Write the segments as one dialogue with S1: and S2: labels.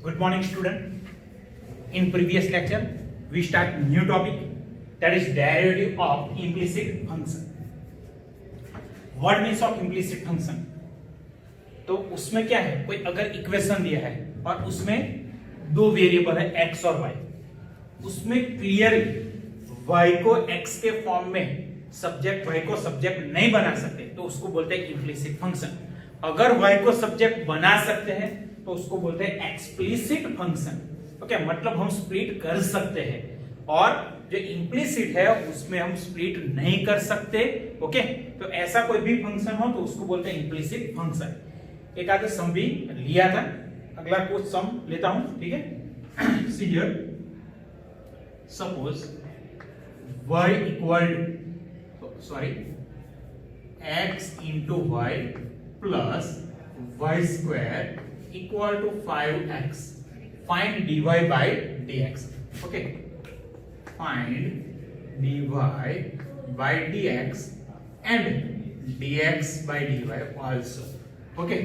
S1: Good morning, student. In previous lecture, we start new topic, that is derivative of implicit function. What means of implicit function? तो उसमें क्या है, कोई अगर equation दिया है और उसमें दो वेरिएबल है x और y, उसमें क्लियरली y को x के फॉर्म में सब्जेक्ट y को सब्जेक्ट नहीं बना सकते तो उसको बोलते हैं इम्प्लिसिट फंक्शन. अगर y को सब्जेक्ट बना सकते हैं तो उसको बोलते हैं एक्सप्लिसिट फंक्शन. ओके, मतलब हम स्प्लिट कर सकते हैं और जो इम्प्लिसिट है उसमें हम स्प्लिट नहीं कर सकते. ओके, तो ऐसा कोई भी फंक्शन हो तो उसको बोलते हैं इम्प्लिसिट फंक्शन. एक आगे सम भी लिया था, अगला कुछ सम लेता हूं. ठीक है, see here, suppose y equal x into y plus y square equal to 5x. Find dy by dx. Okay, find dy by dx and dx by dy also. Okay,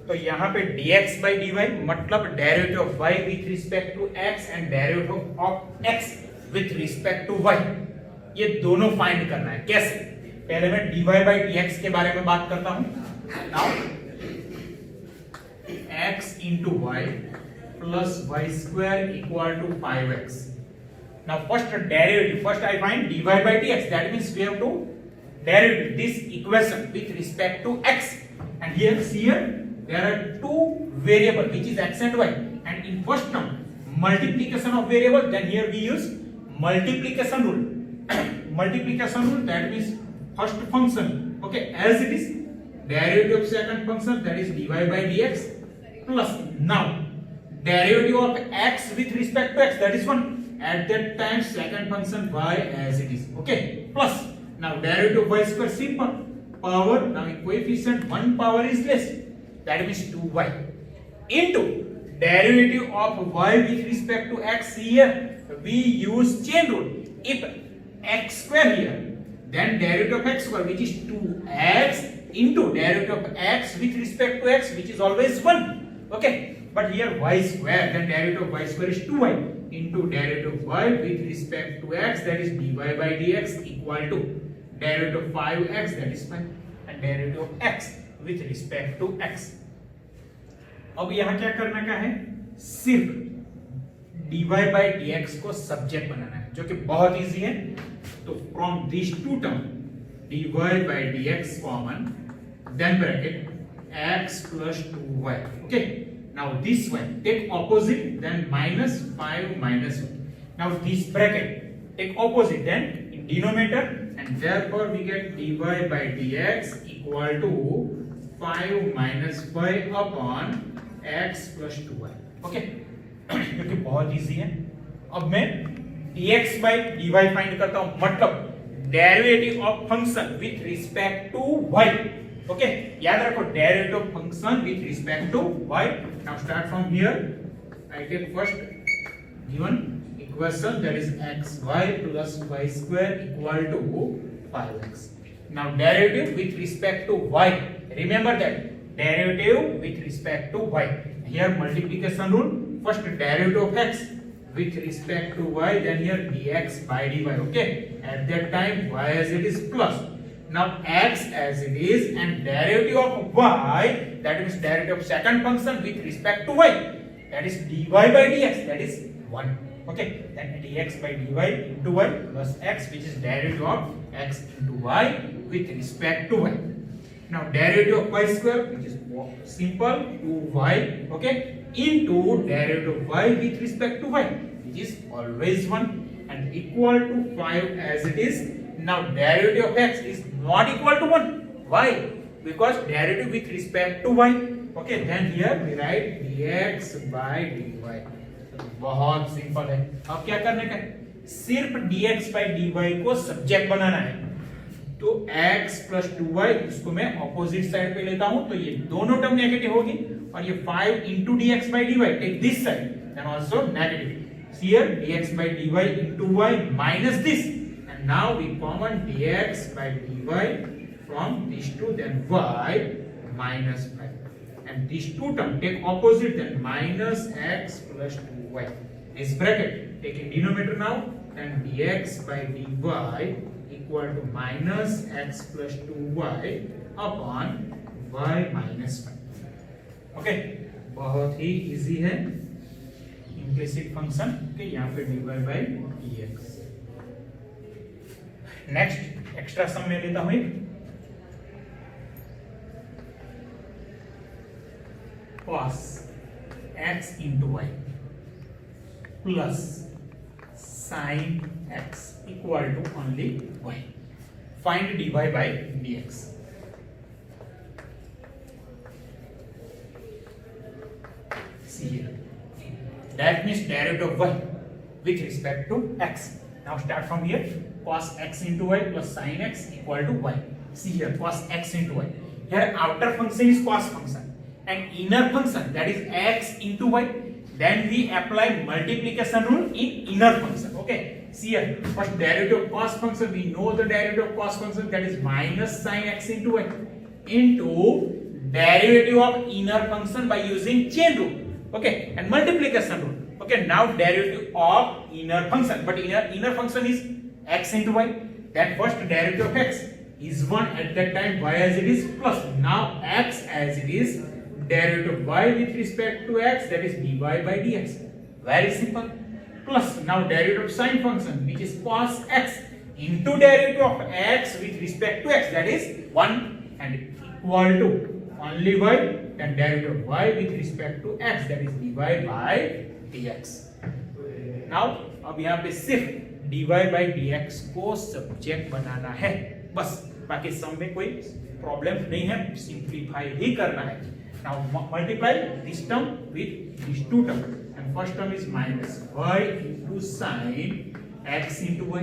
S1: तो यहाँ पे dx by dy मतलब derivative of y with respect to x and derivative of x with respect to y, ये दोनों find करना है. कैसे? पहले मैं dy by dx के बारे में बात करता हूं. Now x into y plus y square equal to 5x. Now first derivative, first I find dy by dx, that means we have to derive this equation with respect to x, and here there are two variable which is x and y, and in first term multiplication of variable, then here we use multiplication rule. Multiplication rule, that means first function, okay, as it is derivative of second function, that is dy by dx, plus now derivative of x with respect to x, that is 1, at that time second function y as it is. Okay, plus now derivative of y square, simple, power, now in coefficient 1 power is less, that means 2y, into derivative of y with respect to x. Here we use chain rule. If x square here, then derivative of x square, which is 2x, into derivative of x with respect to x, which is always 1. Okay, but here y square, then derivative of y square is 2y, into derivative of y with respect to x, that is dy by dx, equal to derivative of 5x, that is 5, and derivative of x with respect to x. अब यहाँ क्या करना का है, सिर्फ dy by dx को subject बनाना है, जो कि बहुत इजी है. तो from this two term dy by dx common, then bracket x plus 2y. Okay, now this one take opposite, then minus 5 minus 1. Now this bracket take opposite, then in denominator, and therefore we get dy by dx equal to 5 minus 5 upon x plus 2y. Okay, क्योंकि बहुत easy है. अब मैं dx by dy find करता हूं, मतलब derivative of function with respect to y. Okay, याद रखो derivative of function with respect to y. Now start from here, I take first given equation, that is xy plus y square equal to 5x. now derivative with respect to y, remember that derivative with respect to y, here multiplication rule, first derivative of x with respect to y, then here dx by dy. Okay, at that time y as it is plus, now x as it is, and derivative of y, that means derivative of second function with respect to y, that is dy by dx, that is 1. Okay, then dx by dy into y plus x, which is derivative of x into y with respect to y. Now derivative of y square, which is simple, 2y, okay, into derivative of y with respect to y, which is always 1, and equal to 5 as it is. Now derivative of x is not equal to 1. Why? Because derivative with respect to y. Okay, then here we write dx by dy. बहुत simple है. अब क्या करने का है, सिर्फ dx by dy को subject बनाना है. तो x plus 2y, इसको मैं ऑपोजिट साइड पे लेता हूं, तो ये दोनों टर्म नेगेटिव होगी, और ये 5 into dx by dy, take this side, then also negative. Here dx by dy into y minus this, and now we common dx by dy from these two, then y minus 5. and these two terms take opposite, then minus x plus 2y. This bracket taking denominator now, then dx by dy equal to minus x plus 2y upon y minus 5. Okay, बहुत ही easy है implicit function के यहाँ पे dy by dx. Next extra sum में लेता हूं cos x into y plus sin x equal to only y. Find dy by dx. See here. That means derivative of y with respect to x. Now start from here. Cos x into y plus sin x equal to y. See here, cos x into y. Here outer function is cos function and inner function, that is x into y. Then we apply multiplication rule in inner function. Okay, see here, first derivative of cos function, we know the derivative of cos function, that is minus sin x into y into derivative of inner function by using chain rule. Okay, and multiplication rule. Okay, now derivative of inner function, but inner function is x into y. Then first derivative of x is 1, at that time y as it is plus. Now x as it is, derivative of y with respect to x, that is dy by dx. Very simple. Plus now derivative of sine function, which is cos x, into derivative of x with respect to x, that is 1, and equal to only y, then derivative of y with respect to x, that is dy by dx. Now अब यहाँ पे सिर्फ dy by dx को subject बनाना है बस, बाकी सम में कोई प्रॉब्लम नहीं है, सिंप्लीफाई ही करना है. Now multiply this term with these two terms, and first term is minus y into sin x into y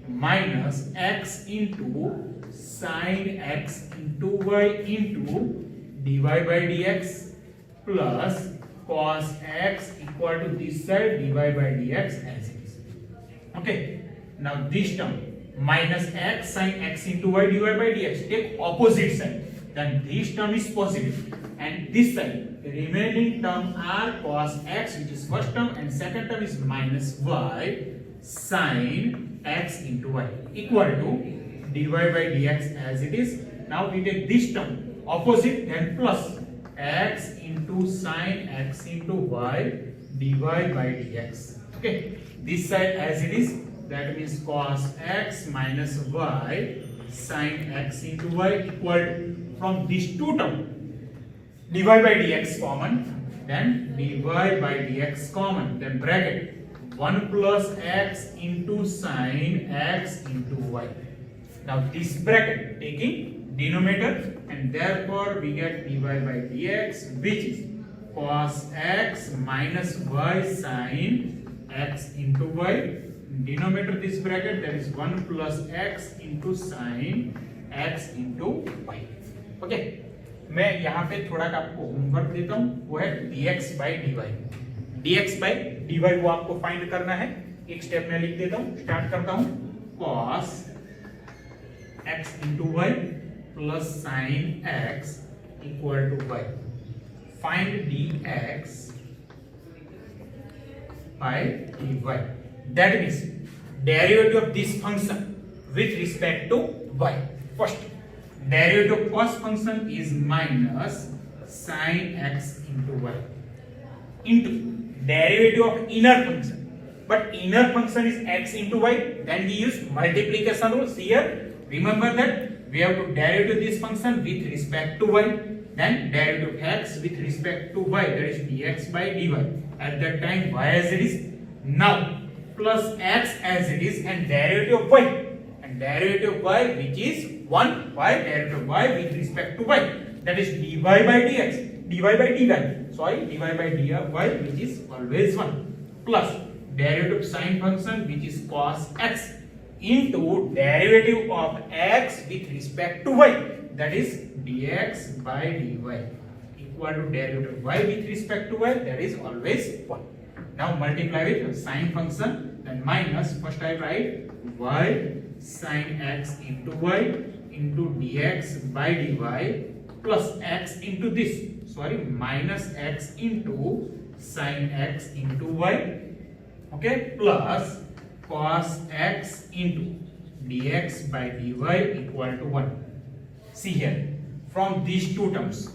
S1: minus x into sin x into y into dy by dx plus cos x equal to this side dy by dx as it is. Okay, now this term minus x sin x into y dy by dx, take opposite side, then this term is positive, and this side the remaining term are cos x, which is first term, and second term is minus y sin x into y equal to dy by dx as it is. Now we take this term opposite, then plus x into sin x into y dy by dx. Okay, this side as it is, that means cos x minus y sin x into y equal to, from these two terms dy by dx common, then dy by dx common, then bracket 1 plus x into sin x into y. Now this bracket taking denominator, and therefore we get dy by dx, which is cos x minus y sin x into y. Denominator this bracket, that is 1 plus x into sin x into y. Okay, मैं यहाँ पे थोड़ा आपको homework देता हूँ, वो है dx by dy. dx by dy वो आपको फाइंड करना है. एक स्टेप में लिख देता हूँ, स्टार्ट करता हूँ. cos x into y plus sin x equal to y. Find dx by dy. That means derivative of this function with respect to y. First, derivative of cos function is minus sin x into y into derivative of inner function, but inner function is x into y, then we use multiplication rules here. Remember that we have to derivative this function with respect to y, then derivative of x with respect to y, that is dx by dy. At that time y as it is, now plus x as it is, and derivative of y, and derivative of y which is 1, y derivative of y with respect to y, that is dy by dx, dy by dy, sorry, dy by dy which is always 1, plus derivative of sine function which is cos x into derivative of x with respect to y, that is dx by dy equal to derivative of y with respect to y, that is always 1. Now multiply with sine function, then minus, first I write y sin x into y into dx by dy plus x into this, sorry, minus x into sin x into y, okay, plus cos x into dx by dy equal to 1. See here, from these two terms,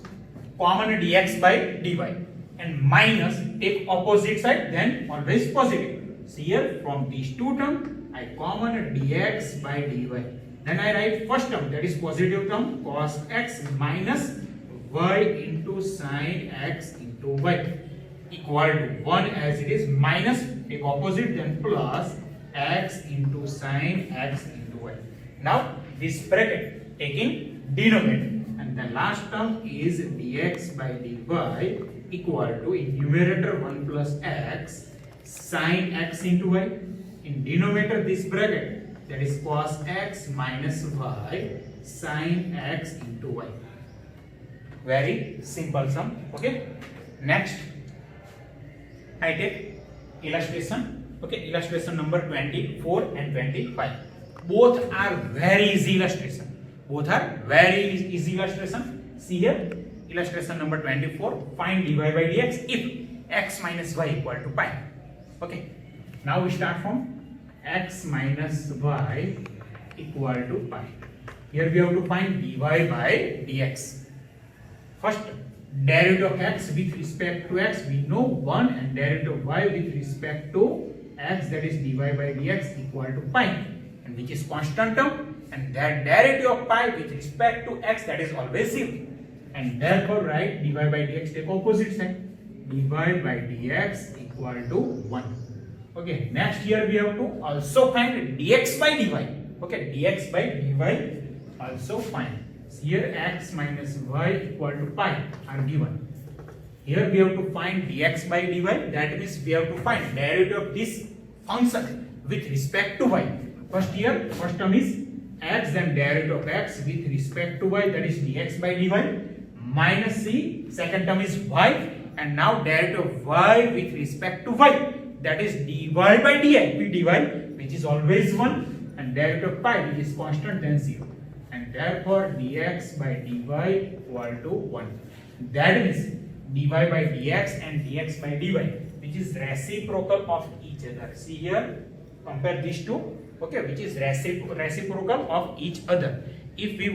S1: common dx by dy and minus, take opposite side, then always positive. See here, from these two terms, I common dx by dy. Then I write first term, that is positive term, cos x minus y into sin x into y equal to 1 as it is, minus, take opposite, then plus x into sin x into y. Now this bracket taking denominator, and the last term is dx by dy equal to, in numerator 1 plus x sin x into y, in denominator this bracket, that is cos x minus y sin x into y. Very simple sum. Okay, next I take illustration. Okay, illustration number 24 and 25. Both are very easy illustration. Both are very easy illustration. See here, illustration number 24. Find dy by dx if x minus y equal to pi. Okay, now we start from x minus y equal to pi. Here we have to find dy by dx. First, derivative of x with respect to x, we know 1, and derivative of y with respect to x, that is dy by dx equal to pi, and which is constant term, and that derivative of pi with respect to x, that is always 0, and therefore write dy by dx, take opposite side, dy by dx equal to 1. Okay, next here we have to also find dx by dy. Okay, dx by dy also find. Here x minus y equal to pi are given. Here we have to find dx by dy, that means we have to find derivative of this function with respect to y. First here, first term is x, then derivative of x with respect to y, that is dx by dy, minus c, second term is y, and now derivative of y with respect to y, that is dy by dy, which is always 1, and derivative of pi, which is constant, then 0. And therefore dx by dy equal to 1. That means dy by dx and dx by dy, which is reciprocal of each other. See here, compare these two, okay, which is reciprocal of each other. If we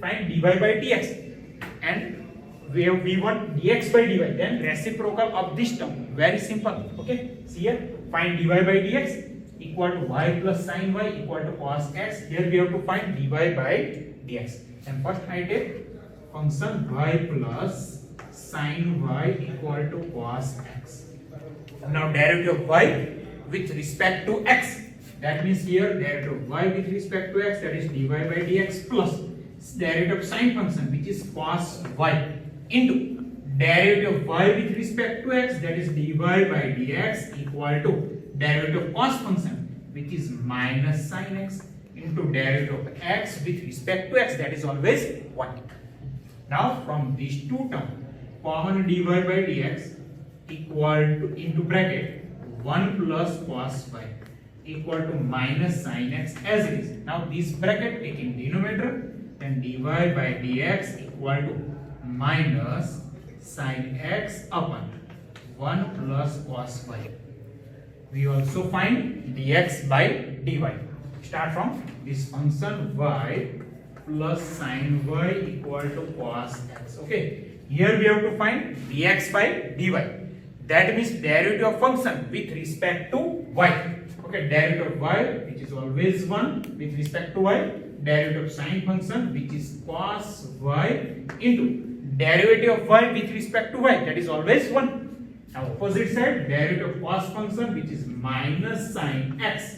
S1: find dy by dx and we want dx by dy, then reciprocal of this term. Very simple. Okay, see here, find dy by dx equal to y plus sin y equal to cos x. Here we have to find dy by dx. And first I take function y plus sin y equal to cos x. Now derivative of y with respect to x. That means here derivative of y with respect to x, that is dy by dx, plus derivative of sine function, which is cos y, into derivative of y with respect to x, that is dy by dx equal to derivative of cos function, which is minus sin x, into derivative of x with respect to x, that is always 1. Now from these two terms, common dy by dx equal to, into bracket, 1 plus cos y equal to minus sin x as it is. Now this bracket taking denominator, then dy by dx equal to minus sin x upon 1 plus cos y. We also find dx by dy. Start from this function y plus sin y equal to cos x. Okay, here we have to find dx by dy. That means derivative of function with respect to y. Okay, derivative of y, which is always 1 with respect to y, derivative of sine function, which is cos y, into derivative of y with respect to y, that is always 1. Now opposite side, derivative of cos function, which is minus sin x,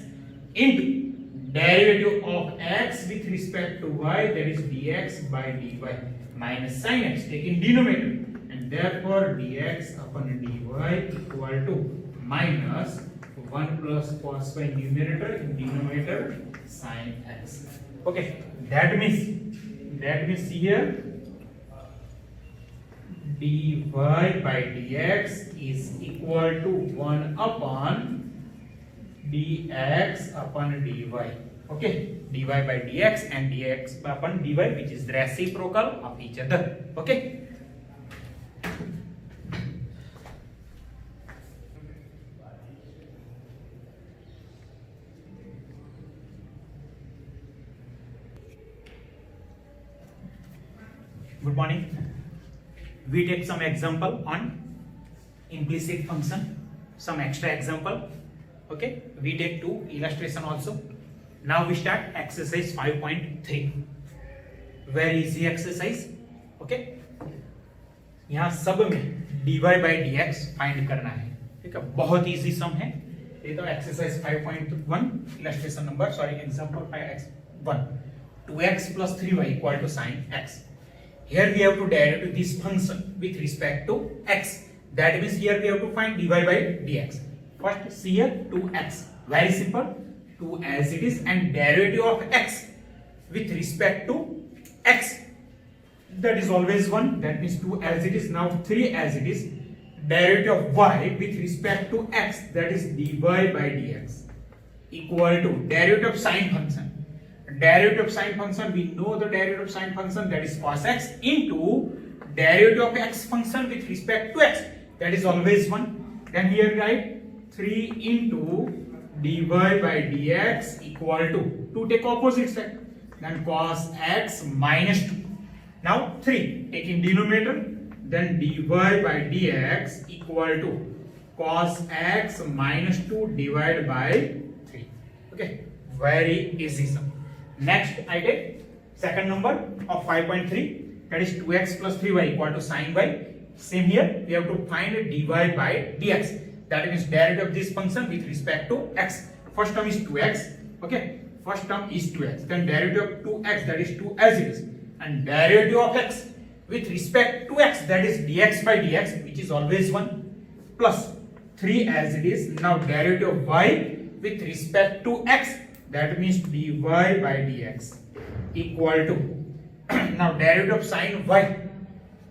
S1: into derivative of x with respect to y, that is dx by dy, minus sin x taking denominator, and therefore dx upon dy equal to minus 1 plus cos y numerator, in denominator sin x. Okay, that means here dy by dx is equal to 1 upon dx upon dy. Okay, dy by dx and dx upon dy, which is reciprocal of each other. Okay. Good morning. We take some example on implicit function, some extra example. Okay, we take 2 illustration also. Now we start exercise 5.3. Very easy exercise. Okay, यहाँ सब में dy by dx find करना है. ठीक है, बहुत easy सम है. ये तो exercise 5.1 illustration number example 5x1 2x plus 3y equal to sin x. Here we have to derive this function with respect to x. That means here we have to find dy by dx. First see here 2x. Very simple. 2 as it is, and derivative of x with respect to x. That is always 1. That means 2 as it is. Now 3 as it is. Derivative of y with respect to x. That is dy by dx equal to derivative of sine function. Derivative of sine function, we know the derivative of sine function, that is cos x, into derivative of x function with respect to x, that is always 1. Then here write 3 into dy by dx equal to 2 take opposite side, then cos x minus 2. Now 3 taking denominator, then dy by dx equal to cos x minus 2 divided by 3. Okay, very easy sum. Next, I take second number of 5.3, that is 2x plus 3y equal to sin y. Same here, we have to find dy by dx. That means derivative of this function with respect to x. First term is 2x. Okay, first term is 2x. Then derivative of 2x, that is 2 as it is. And derivative of x with respect to x, that is dx by dx, which is always 1, plus 3 as it is. Now derivative of y with respect to x, that means dy by dx equal to now derivative of sin y,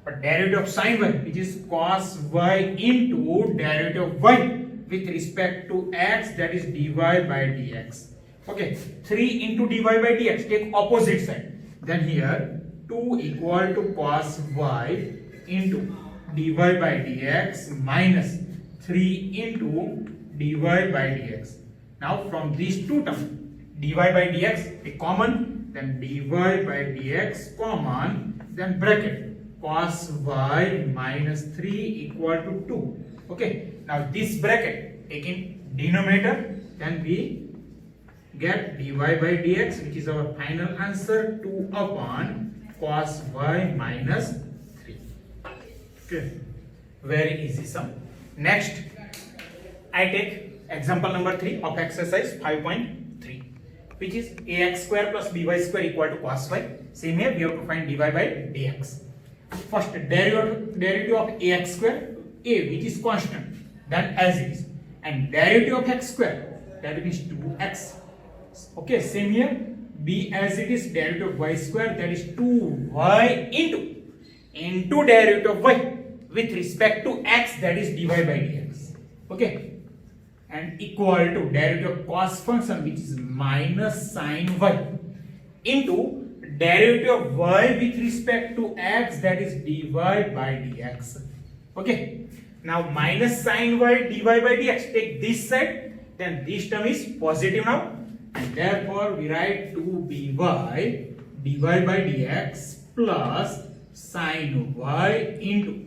S1: but derivative of sin y, which is cos y into derivative of y with respect to x, that is dy by dx. Okay, 3 into dy by dx, take opposite side. Then here 2 equal to cos y into dy by dx minus 3 into dy by dx. Now from these two terms, dy by dx a common, then dy by dx common, then bracket cos y minus 3 equal to 2. Okay, now this bracket taking denominator, then we get dy by dx, which is our final answer, 2 upon cos y minus 3. Okay, very easy sum. Next, I take example number 3 of exercise 5.3, which is ax square plus by square equal to cos y. Same here, we have to find dy by dx. First, derivative of ax square, a which is constant, then as it is, and derivative of x square, that means 2x. Okay, same here, b as it is, derivative of y square, that is 2y into derivative of y with respect to x, that is dy by dx. Okay, and equal to derivative of cos function, which is minus sin y, into derivative of y with respect to x, that is dy by dx. Okay, now minus sin y dy by dx, take this side, then this term is positive now, and therefore we write 2by dy by dx plus sin y into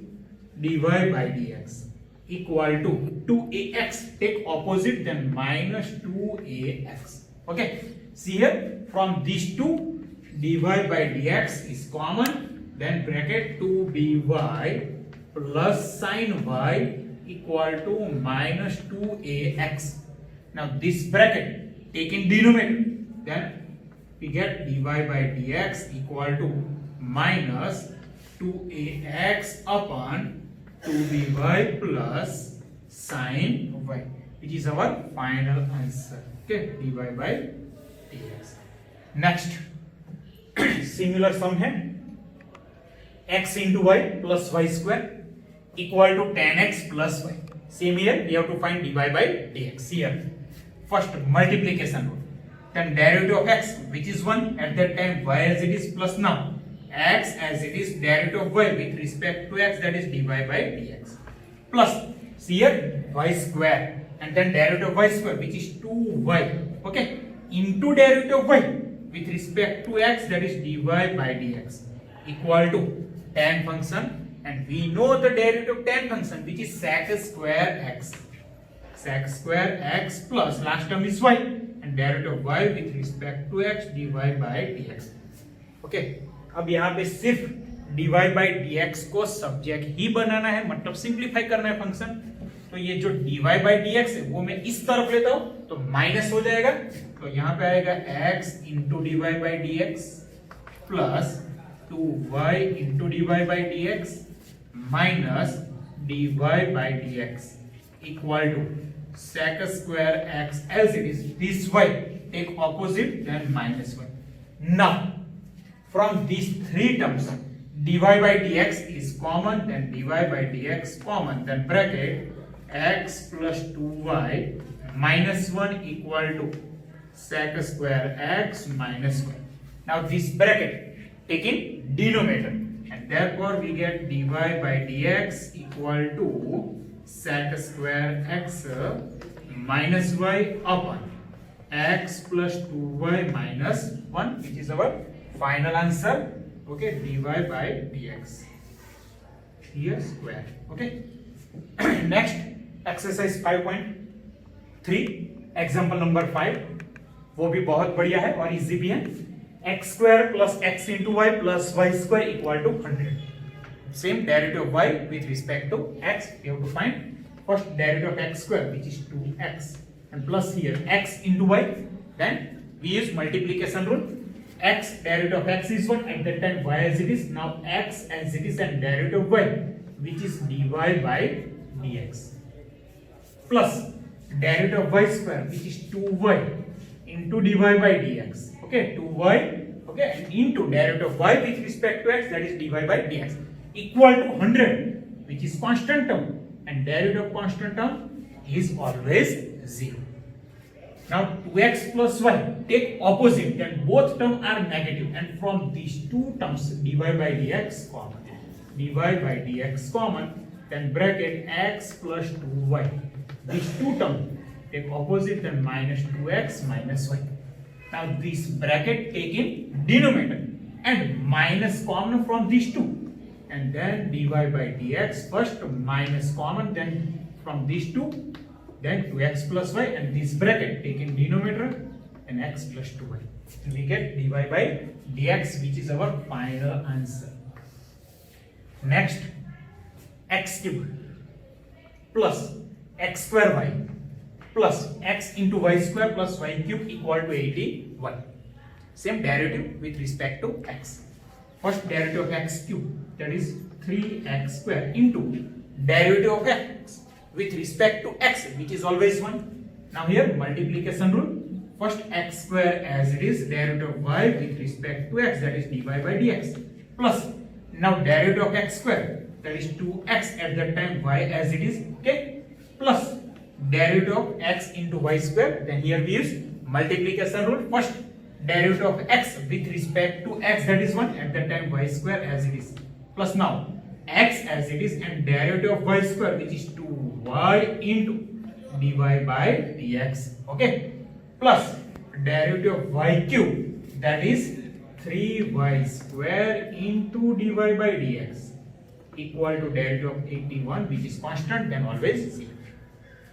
S1: dy by dx equal to 2ax, take opposite, then minus 2ax. Okay, see here, from these two, dy by dx is common, then bracket 2by plus sin y equal to minus 2ax. Now this bracket taking denominator, then we get dy by dx equal to minus 2ax upon 2by plus sin y, which is our final answer. Okay, dy by dx. Next, similar sum है x into y plus y square equal to 10x plus y. Same here, we have to find dy by dx. Here, first multiplication rule. then derivative of x, which is 1, at that time y as it is, plus now x as it is, derivative of y with respect to x, that is dy by dx, plus here y square, and then derivative of y square, which is 2y, okay, into derivative of y with respect to x, that is dy by dx, equal to tan function, and we know the derivative of tan function, which is sec square x. Sec square x plus last term is y, and derivative of y with respect to x, dy by dx. Okay, अब यहाँ पे सिर्फ dy by dx को subject ही बनाना है, मतलब simplify करना है function. तो ये जो dy by dx है वो मैं इस तरफ लेता हूँ तो माइनस हो जाएगा, तो यहाँ पे आएगा x into dy by dx plus 2y into dy by dx minus dy by dx equal to sec square x as it is, this y take opposite, then minus 1. Now from these three terms dy by dx is common, then dy by dx common, then bracket x plus 2y minus 1 equal to sec square x minus 1. Now this bracket taking denominator, and therefore we get dy by dx equal to sec square x minus y upon x plus 2y minus 1, which is our final answer. Okay, dy by dx here square. Okay. Next exercise 5.3 example number 5, वो भी बहुत बढ़िया है और easy भी है। x square plus x into y plus y square equal to 100. Same derivative of y with respect to x, you have to find first derivative of x square, which is 2x, and plus here x into y, then we use multiplication rule. X derivative of x is 1, at that time y as it is, now x as it is, and derivative of y, which is dy by dx, plus derivative of y square, which is 2y into dy by dx, okay, 2y, okay, and into derivative of y with respect to x, that is dy by dx, equal to 100, which is constant term, and derivative of constant term is always 0. Now 2x plus y take opposite, then both terms are negative, and from these two terms dy by dx common, dy by dx common, then bracket x plus 2y, these two terms take opposite, then minus 2x minus y. Now this bracket take in denominator and minus common from these two, and then dy by dx, first minus common, then from these two, then 2x plus y, and this bracket take in denominator and x plus 2y, and we get dy by dx, which is our final answer. Next, x cube plus x square y plus x into y square plus y cube equal to 81. Same derivative with respect to x. First derivative of x cube, that is 3x square, into derivative of x with respect to x, which is always 1. Now here multiplication rule. First x square as it is, derivative of y with respect to x, that is dy by dx, plus now derivative of x square, that is 2x at that time y as it is, okay, plus derivative of x into y square, then here we use multiplication rule. First derivative of x with respect to x, that is 1, at that time y square as it is, plus now x as it is, and derivative of y square, which is 2y into dy by dx, okay, plus derivative of y cube, that is 3y square into dy by dx, equal to derivative of 81, which is constant, then always 0.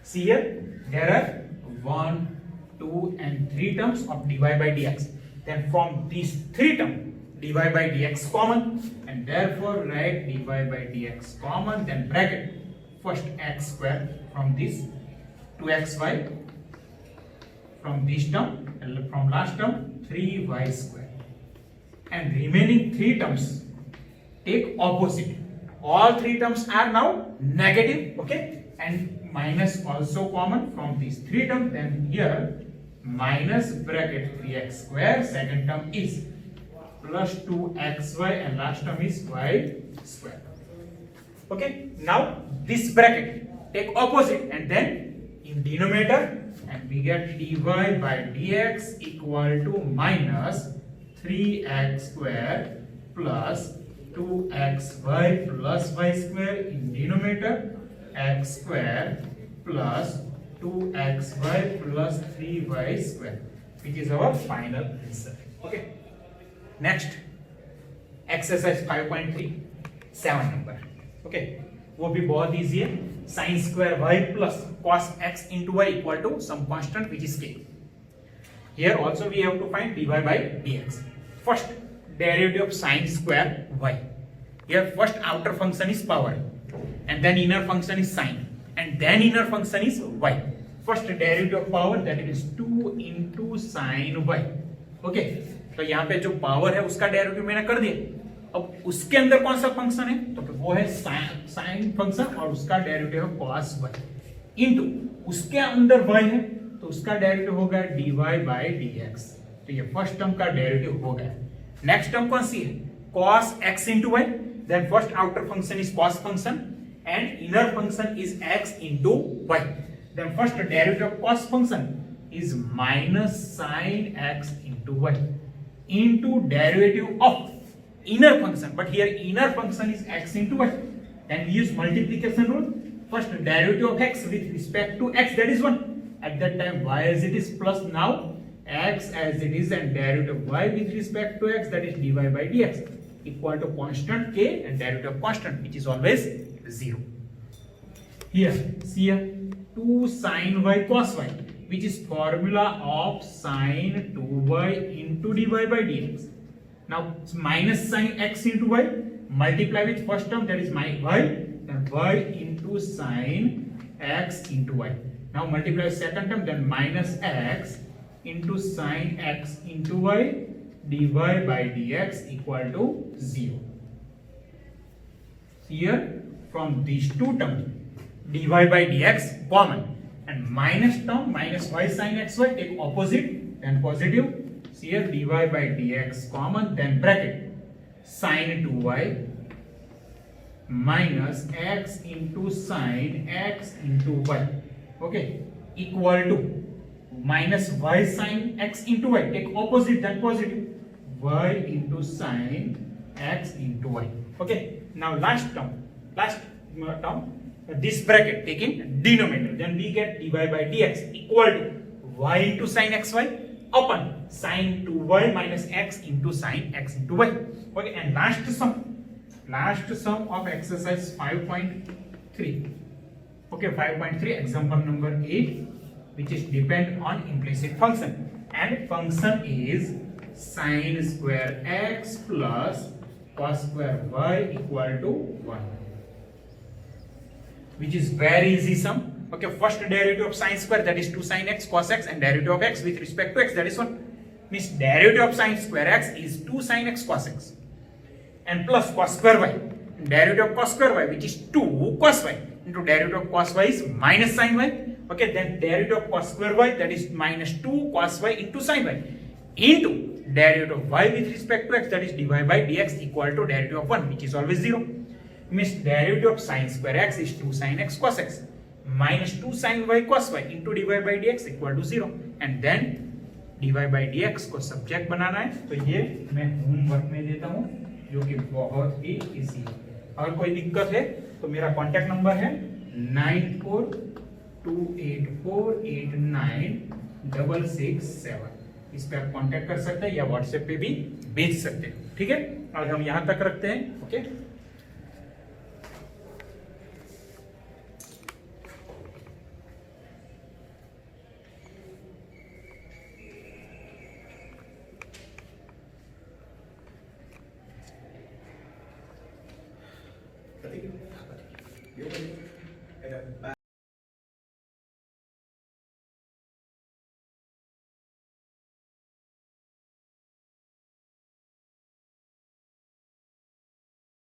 S1: See here, there are 1, 2 and 3 terms of dy by dx. Then from these 3 terms, dy by dx common, and therefore write dy by dx common, then bracket first x square from this 2xy, from this term, and from last term 3y square, and remaining 3 terms take opposite. All 3 terms are now negative, okay, and minus also common from these 3 terms, then here minus bracket 3x square, second term is plus 2xy, and last term is y square. Okay, now this bracket take opposite, and then in denominator and we get dy by dx equal to minus 3x square plus 2xy plus y square in denominator, x square plus 2xy plus 3y square, which is our final answer. Okay, next exercise 5.3 7 number. Okay, वो भी बहुत easy है. Sine square y plus cos x into y equal to some constant which is k. Here also we have to find dy by dx. First derivative of sin square y. Here first outer function is power and then inner function is sine and then inner function is y. First derivative of power, that is 2 into sin y. Okay, तो यहाँ पे जो power है उसका derivative मैंने कर दिया. अब उसके अंदर कौन सा फंक्शन है, तो वो है साइन फंक्शन और उसका डेरिवेटिव है cos y इनटू उसके अंदर y है तो उसका डेरिवेटिव होगा dy by dx. तो ये फर्स्ट टर्म का डेरिवेटिव हो गया. नेक्स्ट टर्म कौन सी है, cos x into y. Then first outer function is cos function and inner function is x into y. Then first derivative of cos function is minus sin x into y into derivative of inner function, but here inner function is x into y. Then we use multiplication rule. First derivative of x with respect to x, that is 1. At that time y as it is plus now x as it is, and derivative of y with respect to x, that is dy by dx equal to constant k and derivative of constant which is always 0. Here see here 2 sin y cos y, which is formula of sin 2y into dy by dx. Now minus sin x into y, multiply with first term, that is my y, then y into sin x into y. Now multiply with second term, then minus x into sin x into y dy by dx equal to 0. Here from these two terms dy by dx common, and minus term minus y sin xy take opposite, then positive. See here dy by dx common, then bracket sin 2y minus x into sin x into y, okay, equal to minus y sin x into y take opposite, then positive, y into sin x into y. Okay, now last term this bracket taking denominator, then we get dy by dx equal to y into sin xy upon sin 2y minus x into sin x into y. Okay, and last sum of exercise 5.3. Okay, 5.3 example number 8, which is depend on implicit function, and function is sin square x plus cos square y equal to 1, which is very easy sum. Okay, first derivative of sin square, that is 2 sin x cos x, and derivative of x with respect to x, that is 1. Means derivative of sin square x is 2 sin x cos x and plus cos square y. Derivative of cos square y, which is 2 cos y, into derivative of cos y is minus sin y. Okay, then derivative of cos square y, that is minus 2 cos y into sin y, into derivative of y with respect to x, that is dy by dx equal to derivative of 1, which is always 0. Means derivative of sin square x is 2 sin x cos x minus 2 sin y cos y into dy by dx equal to 0, and then dy by dx को subject बनाना है. तो ये मैं homework में देता हूँ जो कि बहुत ही इजी है. अगर कोई दिक्कत है तो मेरा कॉन्टैक्ट नंबर है 9428489667. इस पे आप कॉन्टैक्ट कर सकते हैं या व्हाट्सएप पे भी भेज सकते हैं. ठीक है, आज हम यहाँ तक रखते हैं. ओके.